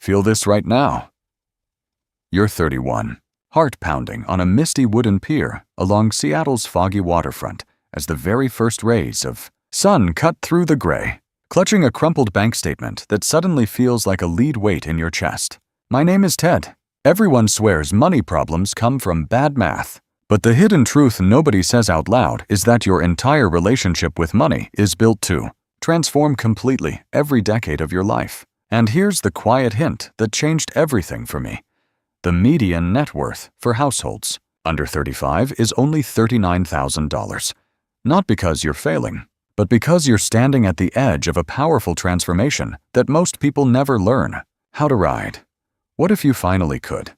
Feel this right now. You're 31, heart pounding on a misty wooden pier along Seattle's foggy waterfront as the very first rays of sun cut through the gray, clutching a crumpled bank statement that suddenly feels like a lead weight in your chest. My name is Ted. Everyone swears money problems come from bad math. But the hidden truth nobody says out loud is that your entire relationship with money is built to transform completely every decade of your life. And here's the quiet hint that changed everything for me. The median net worth for households under 35 is only $39,000. Not because you're failing, but because you're standing at the edge of a powerful transformation that most people never learn how to ride. What if you finally could?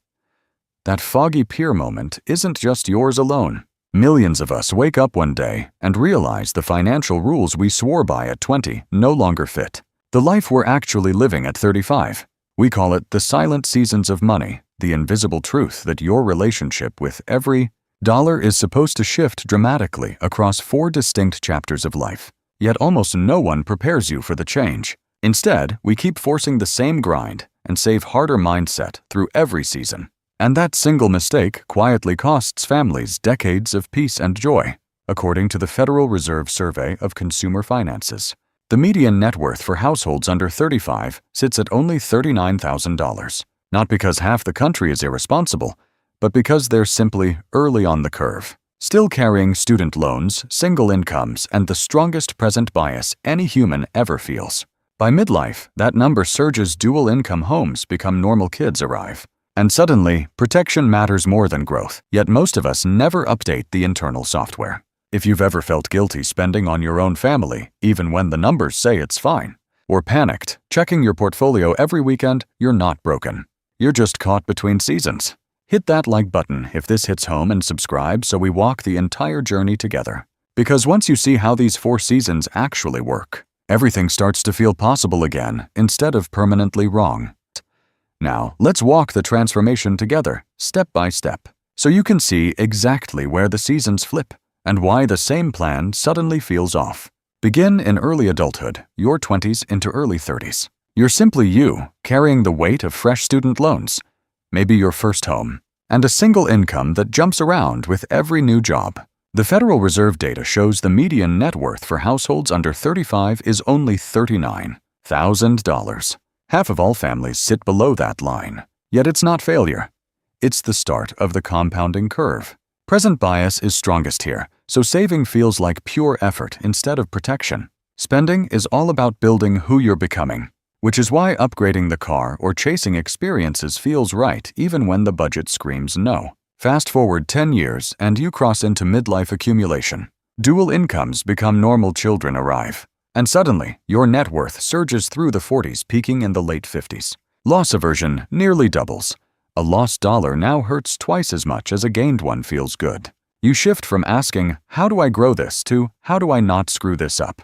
That foggy pier moment isn't just yours alone. Millions of us wake up one day and realize the financial rules we swore by at 20 no longer fit. The life we're actually living at 35. We call it the silent seasons of money, the invisible truth that your relationship with every dollar is supposed to shift dramatically across 4 distinct chapters of life. Yet almost no one prepares you for the change. Instead, we keep forcing the same grind and save harder mindset through every season. And that single mistake quietly costs families decades of peace and joy, according to the Federal Reserve Survey of Consumer Finances. The median net worth for households under 35 sits at only $39,000, not because half the country is irresponsible, but because they're simply early on the curve, still carrying student loans, single incomes, and the strongest present bias any human ever feels. By midlife, that number surges. Dual income homes become normal. Kids arrive. And suddenly, protection matters more than growth, yet most of us never update the internal software. If you've ever felt guilty spending on your own family, even when the numbers say it's fine, or panicked, checking your portfolio every weekend, you're not broken. You're just caught between seasons. Hit that like button if this hits home and subscribe so we walk the entire journey together. Because once you see how these 4 seasons actually work, everything starts to feel possible again instead of permanently wrong. Now, let's walk the transformation together, step by step, so you can see exactly where the seasons flip and why the same plan suddenly feels off. Begin in early adulthood, your 20s into early 30s. You're simply you, carrying the weight of fresh student loans, maybe your first home, and a single income that jumps around with every new job. The Federal Reserve data shows the median net worth for households under 35 is only $39,000. Half of all families sit below that line. Yet it's not failure. It's the start of the compounding curve. Present bias is strongest here, so saving feels like pure effort instead of protection. Spending is all about building who you're becoming, which is why upgrading the car or chasing experiences feels right even when the budget screams no. Fast forward 10 years and you cross into midlife accumulation. Dual incomes become normal. Children arrive. And suddenly, your net worth surges through the 40s, peaking in the late 50s. Loss aversion nearly doubles. A lost dollar now hurts twice as much as a gained one feels good. You shift from asking, how do I grow this, to how do I not screw this up?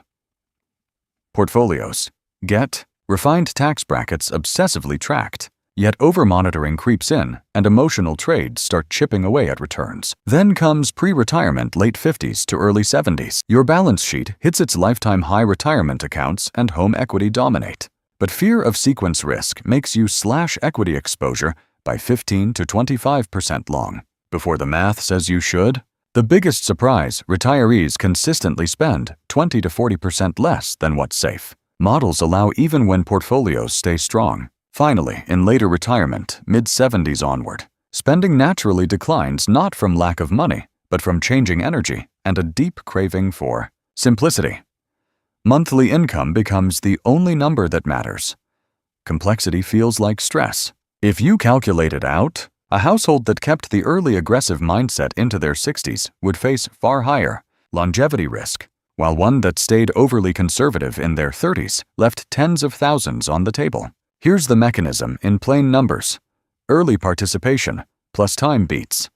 Portfolios. Get refined tax brackets obsessively tracked. Yet over-monitoring creeps in, and emotional trades start chipping away at returns. Then comes pre-retirement, late 50s to early 70s. Your balance sheet hits its lifetime high. Retirement accounts and home equity dominate. But fear of sequence risk makes you slash equity exposure by 15 to 25% long. Before the math says you should. The biggest surprise, retirees consistently spend 20 to 40% less than what's safe. Models allow even when portfolios stay strong. Finally, in later retirement, mid-70s onward, spending naturally declines not from lack of money, but from changing energy and a deep craving for simplicity. Monthly income becomes the only number that matters. Complexity feels like stress. If you calculate it out, a household that kept the early aggressive mindset into their 60s would face far higher longevity risk, while one that stayed overly conservative in their 30s left tens of thousands on the table. Here's the mechanism in plain numbers. Early participation plus time beats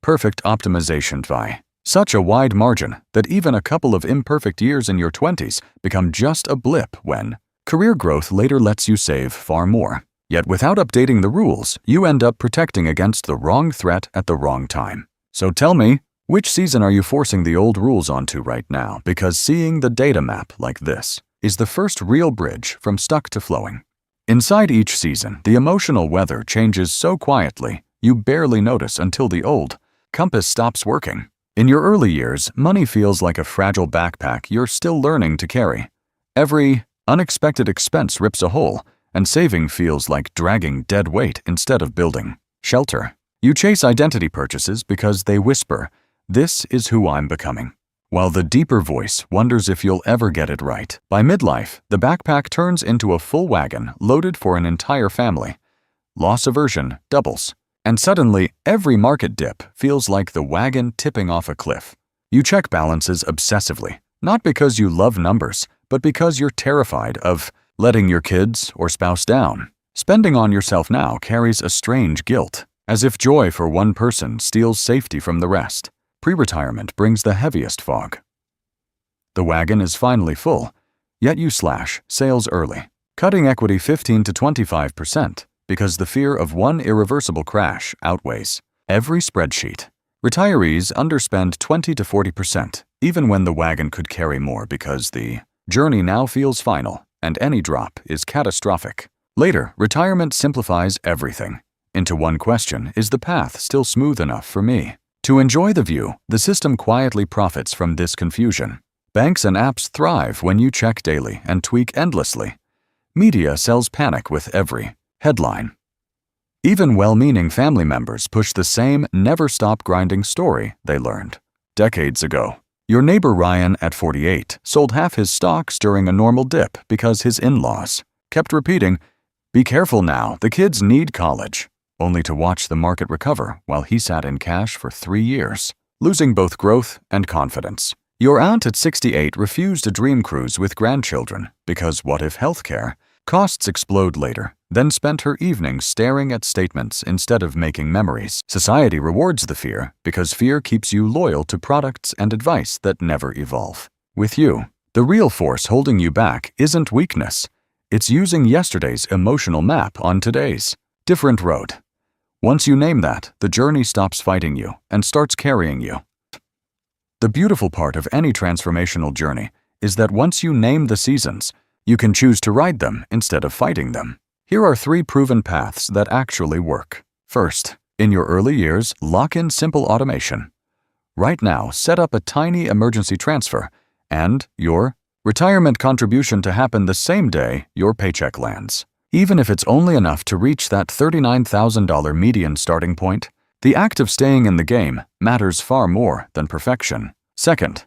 perfect optimization by such a wide margin that even a couple of imperfect years in your 20s become just a blip when career growth later lets you save far more. Yet without updating the rules, you end up protecting against the wrong threat at the wrong time. So tell me, which season are you forcing the old rules onto right now? Because seeing the data map like this is the first real bridge from stuck to flowing. Inside each season, the emotional weather changes so quietly, you barely notice until the old compass stops working. In your early years, money feels like a fragile backpack you're still learning to carry. Every unexpected expense rips a hole, and saving feels like dragging dead weight instead of building shelter. You chase identity purchases because they whisper, "This is who I'm becoming," while the deeper voice wonders if you'll ever get it right. By midlife, the backpack turns into a full wagon loaded for an entire family. Loss aversion doubles, and suddenly every market dip feels like the wagon tipping off a cliff. You check balances obsessively, not because you love numbers, but because you're terrified of letting your kids or spouse down. Spending on yourself now carries a strange guilt, as if joy for one person steals safety from the rest. Pre-retirement brings the heaviest fog. The wagon is finally full, yet you slash sales early, cutting equity 15 to 25% because the fear of one irreversible crash outweighs every spreadsheet. Retirees underspend 20 to 40%, even when the wagon could carry more because the journey now feels final and any drop is catastrophic. Later, retirement simplifies everything into one question: is the path still smooth enough for me? To enjoy the view, the system quietly profits from this confusion. Banks and apps thrive when you check daily and tweak endlessly. Media sells panic with every headline. Even well-meaning family members push the same never-stop-grinding story they learned decades ago. Your neighbor Ryan at 48 sold half his stocks during a normal dip because his in-laws kept repeating, "Be careful now, the kids need college," only to watch the market recover while he sat in cash for 3 years, losing both growth and confidence. Your aunt at 68 refused a dream cruise with grandchildren because what if healthcare costs explode later, then spent her evenings staring at statements instead of making memories. Society rewards the fear because fear keeps you loyal to products and advice that never evolve. With you, the real force holding you back isn't weakness. It's using yesterday's emotional map on today's different road. Once you name that, the journey stops fighting you and starts carrying you. The beautiful part of any transformational journey is that once you name the seasons, you can choose to ride them instead of fighting them. Here are 3 proven paths that actually work. First, in your early years, lock in simple automation. Right now, set up a tiny emergency transfer and your retirement contribution to happen the same day your paycheck lands. Even if it's only enough to reach that $39,000 median starting point, the act of staying in the game matters far more than perfection. Second,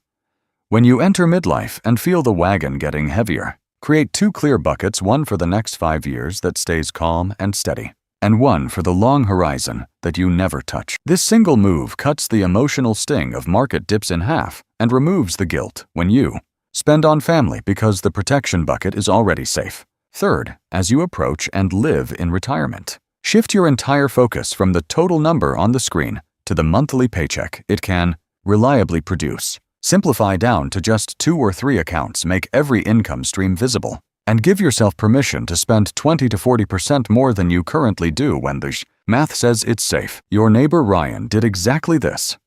when you enter midlife and feel the wagon getting heavier, create 2 clear buckets, one for the next 5 years that stays calm and steady, and one for the long horizon that you never touch. This single move cuts the emotional sting of market dips in half and removes the guilt when you spend on family because the protection bucket is already safe. Third, as you approach and live in retirement, shift your entire focus from the total number on the screen to the monthly paycheck it can reliably produce. Simplify down to just 2 or 3 accounts, make every income stream visible, and give yourself permission to spend 20 to 40% more than you currently do when the math says it's safe. Your neighbor Ryan did exactly this.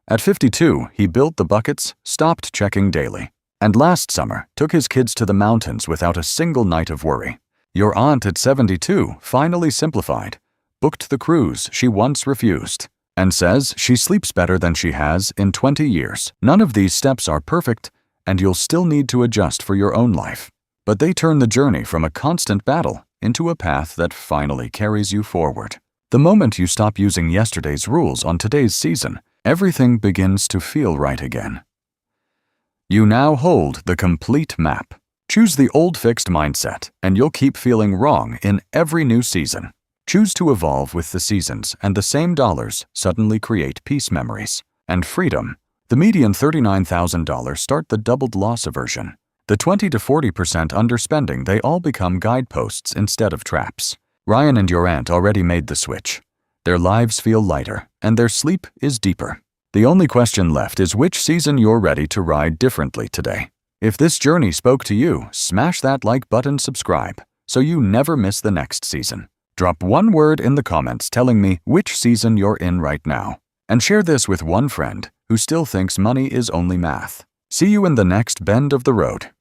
At 52, he built the buckets, stopped checking daily, and last summer took his kids to the mountains without a single night of worry. Your aunt at 72 finally simplified, booked the cruise she once refused, and says she sleeps better than she has in 20 years. None of these steps are perfect, and you'll still need to adjust for your own life. But they turn the journey from a constant battle into a path that finally carries you forward. The moment you stop using yesterday's rules on today's season, everything begins to feel right again. You now hold the complete map. Choose the old fixed mindset, and you'll keep feeling wrong in every new season. Choose to evolve with the seasons, and the same dollars suddenly create peace memories and freedom. The median $39,000 start the doubled loss aversion. The 20 to 40% underspending, they all become guideposts instead of traps. Ryan and your aunt already made the switch. Their lives feel lighter, and their sleep is deeper. The only question left is which season you're ready to ride differently today. If this journey spoke to you, smash that like button, subscribe, so you never miss the next season. Drop one word in the comments telling me which season you're in right now. And share this with one friend who still thinks money is only math. See you in the next bend of the road.